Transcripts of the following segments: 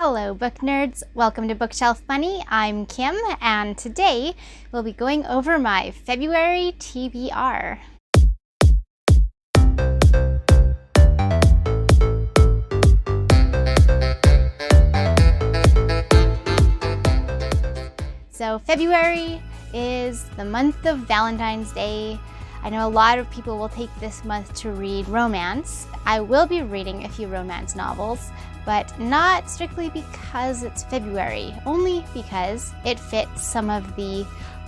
Hello book nerds, welcome to Bookshelf Bunny. I'm Kim and today we'll be going over my February TBR. So February is the month of Valentine's Day. I know a lot of people will take this month to read romance. I will be reading a few romance novels, but not strictly because it's February, only because it fits some of the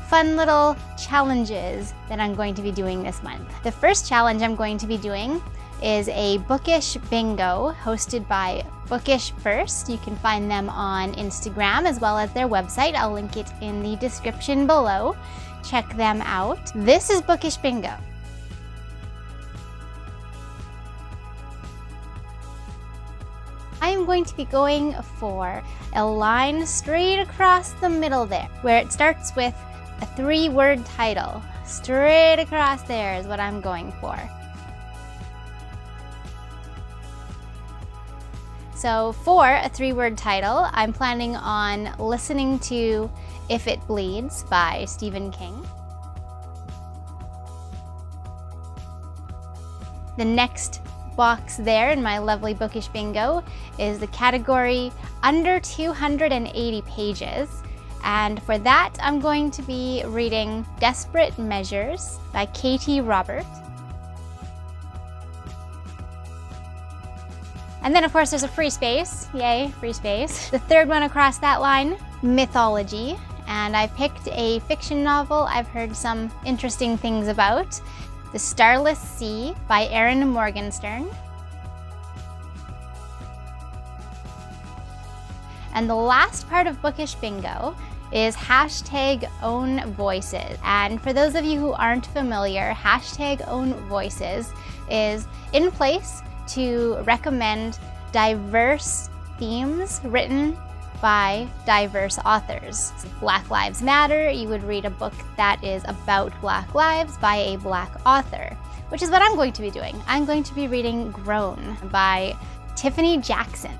fun little challenges that I'm going to be doing this month. The first challenge I'm going to be doing is a Bookish bingo hosted by Bookish First. You can find them on Instagram as well as their website. I'll link it in the description below. Check them out. This is Bookish bingo. I am going to be going for a line straight across the middle there, where it starts with a 3-word title. Straight across there is what I'm going for. So for a 3-word title, I'm planning on listening to If It Bleeds by Stephen King. The next box there in my lovely Bookish bingo is the category under 280 pages. And for that, I'm going to be reading Desperate Measures by Katie Robert. And then of course there's a free space, yay, free space. The third one across that line, mythology. And I picked a fiction novel I've heard some interesting things about. The Starless Sea by Erin Morgenstern. And the last part of Bookish bingo is hashtag own voices. And for those of you who aren't familiar, hashtag own voices is in place to recommend diverse themes written by diverse authors. Black Lives Matter, you would read a book that is about Black lives by a Black author, which is what I'm going to be doing. I'm going to be reading Grown by Tiffany Jackson.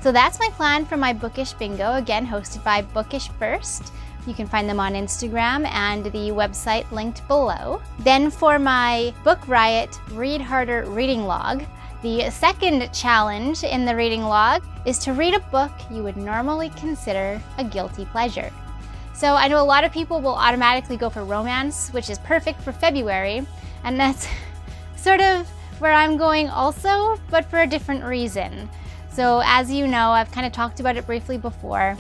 So that's my plan for my Bookish bingo, again hosted by Bookish First. You can find them on Instagram and the website linked below. Then for my Book Riot Read Harder reading log, the second challenge in the reading log is to read a book you would normally consider a guilty pleasure. So I know a lot of people will automatically go for romance, which is perfect for February, and that's sort of where I'm going also, but for a different reason. So as you know, I've kind of talked about it briefly before.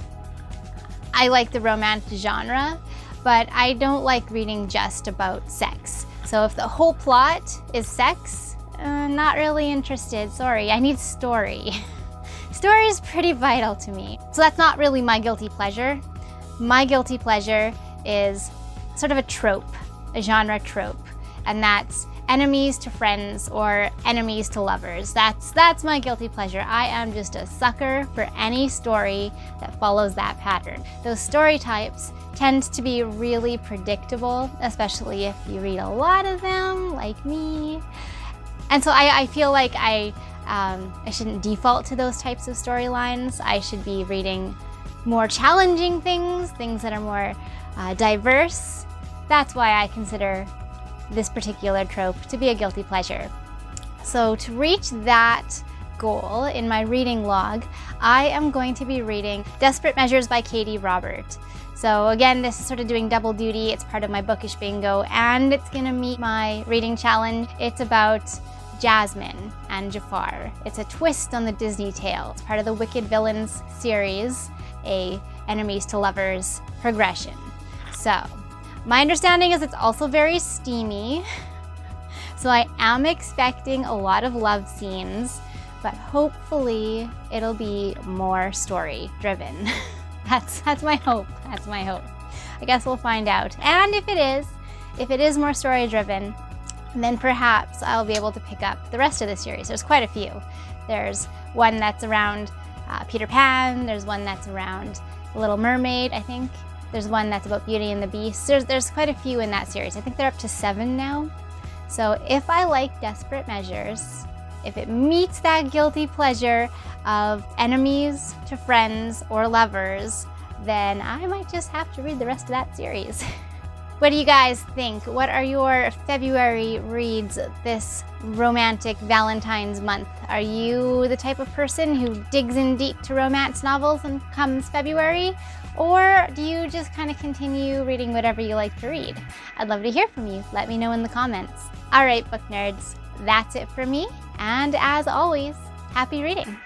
I like the romance genre, but I don't like reading just about sex. So if the whole plot is sex, not really interested, sorry, I need story. Story is pretty vital to me. So that's not really my guilty pleasure. My guilty pleasure is sort of a trope, a genre trope, and that's enemies to friends or enemies to lovers. That's my guilty pleasure. I am just a sucker for any story that follows that pattern. Those story types tend to be really predictable, especially if you read a lot of them, like me. And so I feel like I shouldn't default to those types of storylines. I should be reading more challenging things that are more diverse. That's why I consider this particular trope to be a guilty pleasure. So to reach that goal in my reading log, I am going to be reading Desperate Measures by Katie Robert. So again, this is sort of doing double duty. It's part of my Bookish bingo and it's gonna meet my reading challenge. It's about Jasmine and Jafar. It's a twist on the Disney tale. It's part of the Wicked Villains series, a enemies to lovers progression. So my understanding is it's also very steamy. So I am expecting a lot of love scenes, but hopefully it'll be more story driven. That's my hope, that's my hope. I guess we'll find out. And if it is more story driven, then perhaps I'll be able to pick up the rest of the series. There's quite a few. There's one that's around Peter Pan, there's one that's around Little Mermaid, I think. There's one that's about Beauty and the Beast. There's quite a few in that series. I think they're up to 7 now. So if I like Desperate Measures, if it meets that guilty pleasure of enemies to friends or lovers, then I might just have to read the rest of that series. What do you guys think? What are your February reads this romantic Valentine's month? Are you the type of person who digs in deep to romance novels and comes February? Or do you just kind of continue reading whatever you like to read? I'd love to hear from you. Let me know in the comments. All right, book nerds, that's it for me. And as always, happy reading.